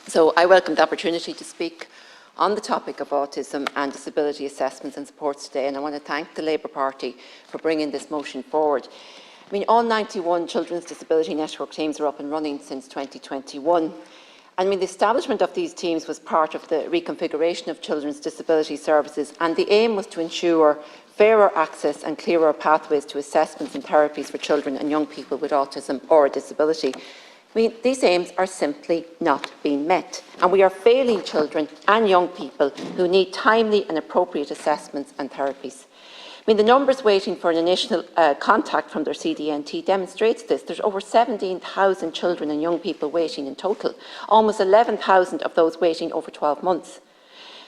So I welcome the opportunity to speak on the topic of autism and disability assessments and supports today, and I want to thank the Labour Party for bringing this motion forward. I mean, all 91 Children's Disability Network teams are up and running since 2021. I mean, the establishment of these teams was part of the reconfiguration of children's disability services, and the aim was to ensure fairer access and clearer pathways to assessments and therapies for children and young people with autism or a disability. I mean, these aims are simply not being met, and we are failing children and young people who need timely and appropriate assessments and therapies. I mean, the numbers waiting for an initial contact from their CDNT demonstrates this. There's over 17,000 children and young people waiting in total, almost 11,000 of those waiting over 12 months.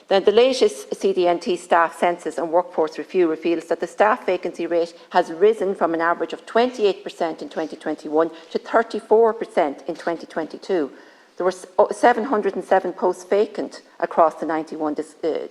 Then the latest CDNT staff census and workforce review reveals that the staff vacancy rate has risen from an average of 28% in 2021 to 34% in 2022. There were 707 posts vacant across the 91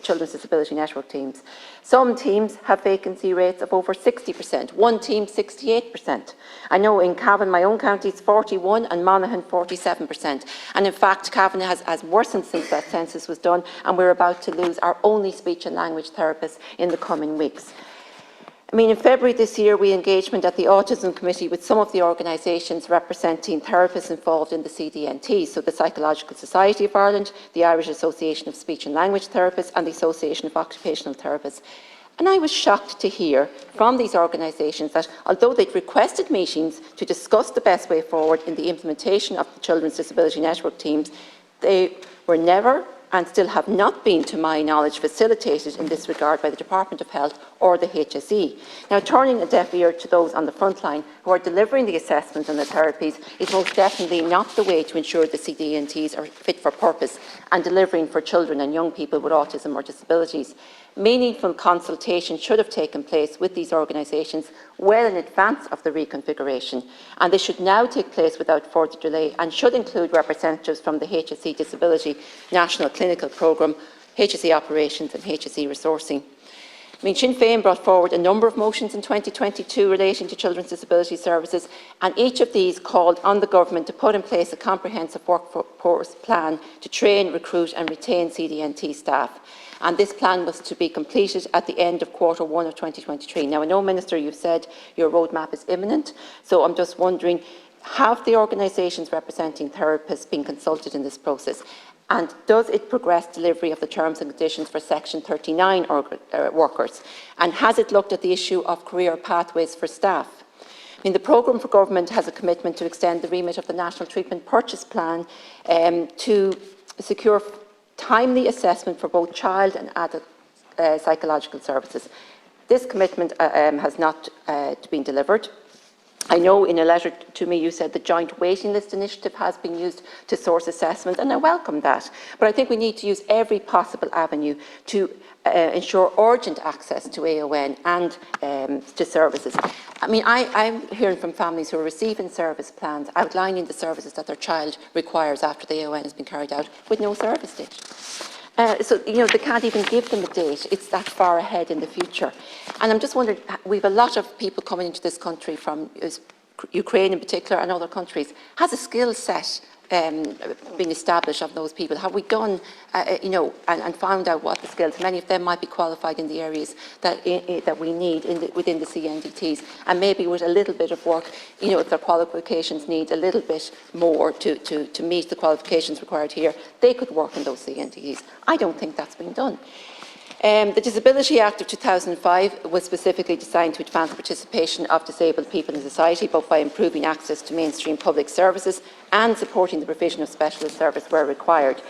Children's Disability Network teams. Some teams have vacancy rates of over 60%, one team 68%. I know in Cavan, my own county, it's 41% and Monaghan 47%. And in fact, Cavan has worsened since that census was done, and we're about to lose our only speech and language therapist in the coming weeks. I mean, in February this year, we engaged at the Autism Committee with some of the organisations representing therapists involved in the CDNT, so the Psychological Society of Ireland, the Irish Association of Speech and Language Therapists and the Association of Occupational Therapists. And I was shocked to hear from these organisations that although they'd requested meetings to discuss the best way forward in the implementation of the Children's Disability Network teams, they were never and still have not been, to my knowledge, facilitated in this regard by the Department of Health or the HSE. Now, turning a deaf ear to those on the front line who are delivering the assessments and the therapies is most definitely not the way to ensure the CDNTs are fit for purpose and delivering for children and young people with autism or disabilities. Meaningful consultation should have taken place with these organisations well in advance of the reconfiguration, and they should now take place without further delay and should include representatives from the HSE Disability National Clinical Programme, HSE Operations and HSE Resourcing. I mean, Sinn Féin brought forward a number of motions in 2022 relating to children's disability services, and each of these called on the government to put in place a comprehensive workforce plan to train, recruit and retain CDNT staff. And this plan was to be completed at the end of Q1 of 2023. Now, I know, Minister, you've said your roadmap is imminent, so I'm just wondering, have the organisations representing therapists been consulted in this process? And does it progress delivery of the terms and conditions for Section 39 workers? And has it looked at the issue of career pathways for staff? I mean, the programme for government has a commitment to extend the remit of the National Treatment Purchase Plan to secure timely assessment for both child and adult psychological services. This commitment has not been delivered. I know in a letter to me you said the joint waiting list initiative has been used to source assessment, and I welcome that. But I think we need to use every possible avenue to ensure urgent access to AON and to services. I mean, I'm hearing from families who are receiving service plans outlining the services that their child requires after the AON has been carried out with no service date. So, you know, they can't even give them a date. It's that far ahead in the future. And I'm just wondering, we have a lot of people coming into this country from Ukraine in particular and other countries. Has a skill set been established of those people? Have we done, you know, and found out what the skills? Many of them might be qualified in the areas that we need within the CNDTs, and maybe with a little bit of work, you know, if their qualifications need a little bit more to meet the qualifications required here, they could work in those CNDTs. I don't think that's been done. The Disability Act of 2005 was specifically designed to advance participation of disabled people in society, both by improving access to mainstream public services and supporting the provision of specialist service where required.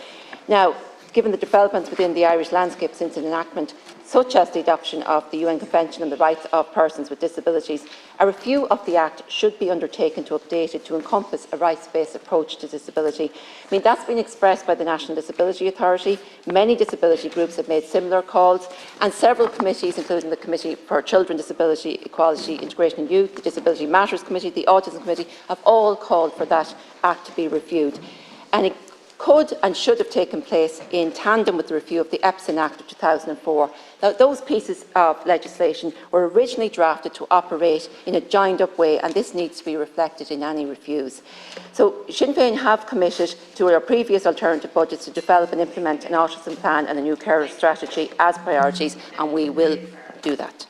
Now, given the developments within the Irish landscape since its enactment, such as the adoption of the UN Convention on the Rights of Persons with Disabilities, a review of the Act should be undertaken to update it to encompass a rights-based approach to disability. I mean, that's been expressed by the National Disability Authority. Many disability groups have made similar calls, and several committees, including the Committee for Children, Disability, Equality, Integration and Youth, the Disability Matters Committee, the Autism Committee, have all called for that Act to be reviewed. And could and should have taken place in tandem with the review of the EPSIN Act of 2004. Now, those pieces of legislation were originally drafted to operate in a joined-up way, and this needs to be reflected in any reviews. So Sinn Féin have committed to our previous alternative budgets to develop and implement an autism plan and a new carer strategy as priorities, and we will do that.